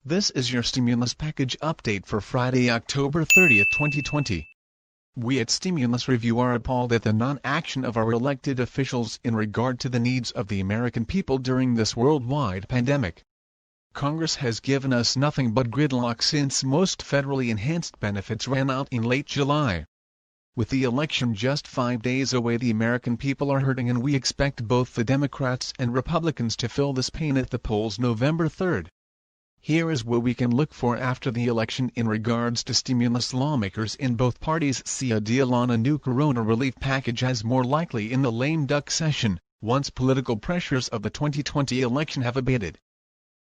This is your stimulus package update for Friday, October 30, 2020. We at Stimulus Review are appalled at the non-action of our elected officials in regard to the needs of the American people during this worldwide pandemic. Congress has given us nothing but gridlock since most federally enhanced benefits ran out in late July. With the election just 5 days away, the American people are hurting, and we expect both the Democrats and Republicans to feel this pain at the polls November 3rd. Here is what we can look for after the election in regards to stimulus. Lawmakers in both parties see a deal on a new corona relief package as more likely in the lame duck session, once political pressures of the 2020 election have abated.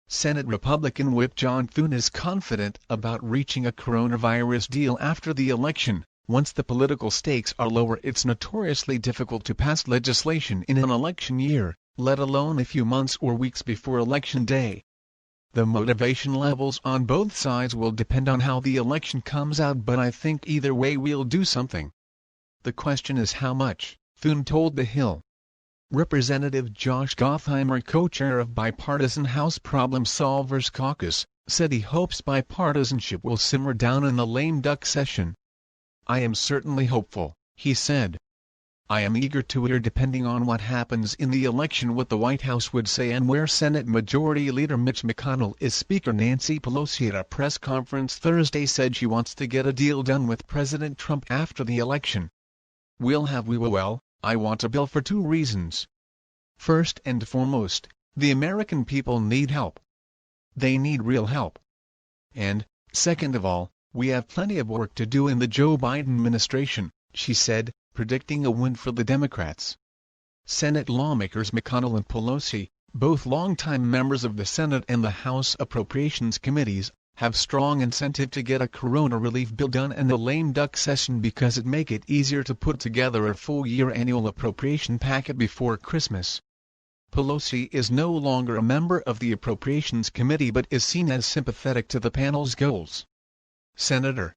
Senate Republican Whip John Thune is confident about reaching a coronavirus deal after the election. Once the political stakes are lower, it's notoriously difficult to pass legislation in an election year, let alone a few months or weeks before Election Day. The motivation levels on both sides will depend on how the election comes out, but I think either way we'll do something. The question is how much, Thune told The Hill. Representative Josh Gottheimer, co-chair of Bipartisan House Problem Solvers Caucus, said he hopes bipartisanship will simmer down in the lame duck session. "I am certainly hopeful," he said. "I am eager to hear, depending on what happens in the election, what the White House would say and where Senate Majority Leader Mitch McConnell is." Speaker Nancy Pelosi at a press conference Thursday said she wants to get a deal done with President Trump after the election. We will. I want a bill for 2 reasons. First and foremost, the American people need help. They need real help. And, second of all, we have plenty of work to do in the Joe Biden administration, she said, predicting a win for the Democrats. Senate lawmakers McConnell and Pelosi, both longtime members of the Senate and the House Appropriations Committees, have strong incentive to get a corona relief bill done in the lame duck session because it make it easier to put together a full-year annual appropriation packet before Christmas. Pelosi is no longer a member of the Appropriations Committee but is seen as sympathetic to the panel's goals. Senator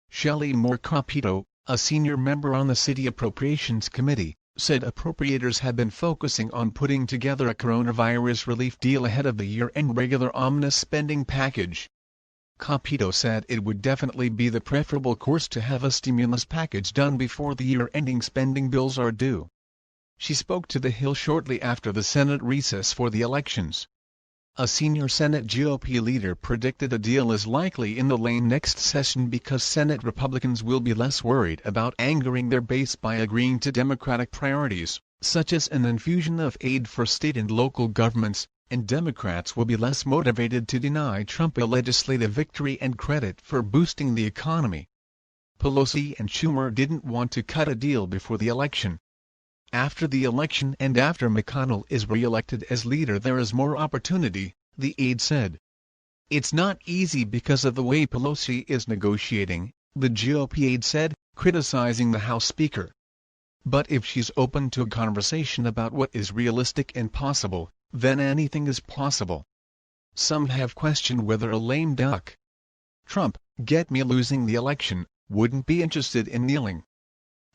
Shelley Moore Capito, a senior member on the City Appropriations Committee, said appropriators have been focusing on putting together a coronavirus relief deal ahead of the year-end regular omnibus spending package. Capito said it would definitely be the preferable course to have a stimulus package done before the year-ending spending bills are due. She spoke to The Hill shortly after the Senate recess for the elections. A senior Senate GOP leader predicted a deal is likely in the lane next session because Senate Republicans will be less worried about angering their base by agreeing to Democratic priorities, such as an infusion of aid for state and local governments, and Democrats will be less motivated to deny Trump a legislative victory and credit for boosting the economy. Pelosi and Schumer didn't want to cut a deal before the election. After the election and after McConnell is re-elected as leader, there is more opportunity, the aide said. It's not easy because of the way Pelosi is negotiating, the GOP aide said, criticizing the House Speaker. But if she's open to a conversation about what is realistic and possible, then anything is possible. Some have questioned whether a lame duck Trump, get me losing the election, wouldn't be interested in kneeling.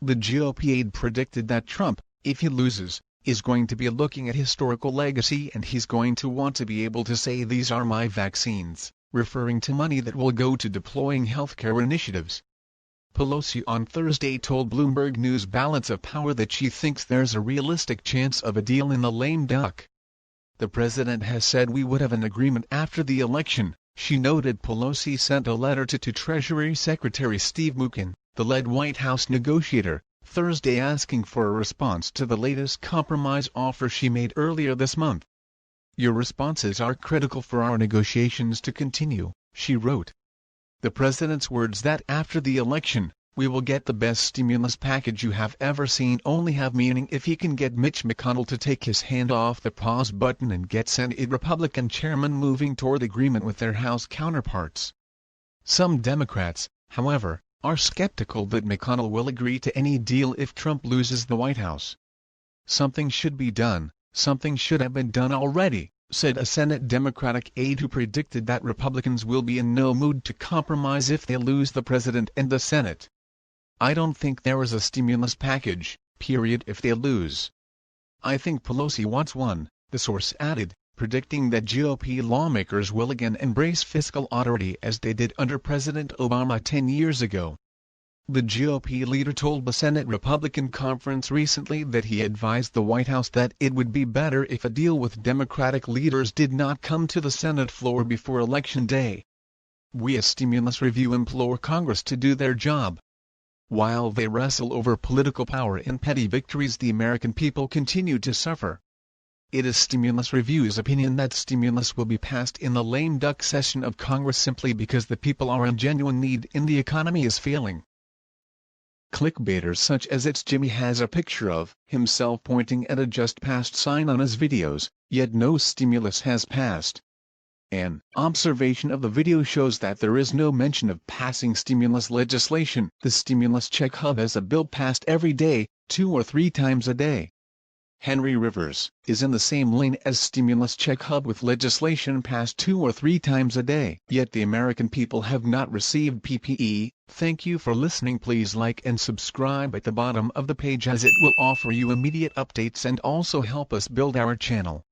The GOP aide predicted that Trump, if he loses, is going to be looking at historical legacy, and he's going to want to be able to say "these are my vaccines," referring to money that will go to deploying healthcare initiatives. Pelosi on Thursday told Bloomberg News Balance of Power that she thinks there's a realistic chance of a deal in the lame duck. The president has said we would have an agreement after the election, she noted. Pelosi sent a letter to Treasury Secretary Steve Mnuchin, the lead White House negotiator, Thursday asking for a response to the latest compromise offer she made earlier this month. "Your responses are critical for our negotiations to continue," she wrote. The president's words that after the election, we will get the best stimulus package you have ever seen only have meaning if he can get Mitch McConnell to take his hand off the pause button and get Senate Republican chairmen moving toward agreement with their House counterparts. Some Democrats, however, are skeptical that McConnell will agree to any deal if Trump loses the White House. "Something should be done, something should have been done already," said a Senate Democratic aide who predicted that Republicans will be in no mood to compromise if they lose the president and the Senate. "I don't think there is a stimulus package, period, if they lose. I think Pelosi wants one," the source added, predicting that GOP lawmakers will again embrace fiscal austerity as they did under President Obama 10 years ago. The GOP leader told the Senate Republican Conference recently that he advised the White House that it would be better if a deal with Democratic leaders did not come to the Senate floor before Election Day. We as Stimulus Review implore Congress to do their job. While they wrestle over political power and petty victories, the American people continue to suffer. It is Stimulus Review's opinion that stimulus will be passed in the lame duck session of Congress simply because the people are in genuine need and the economy is failing. Clickbaiters such as It's Jimmy has a picture of himself pointing at a just passed sign on his videos, yet no stimulus has passed. An observation of the video shows that there is no mention of passing stimulus legislation. The Stimulus Check Hub has a bill passed every day, 2 or 3 times a day. Henry Rivers is in the same lane as Stimulus Check Hub with legislation passed 2 or 3 times a day. Yet the American people have not received PPE. Thank you for listening. Please like and subscribe at the bottom of the page as it will offer you immediate updates and also help us build our channel.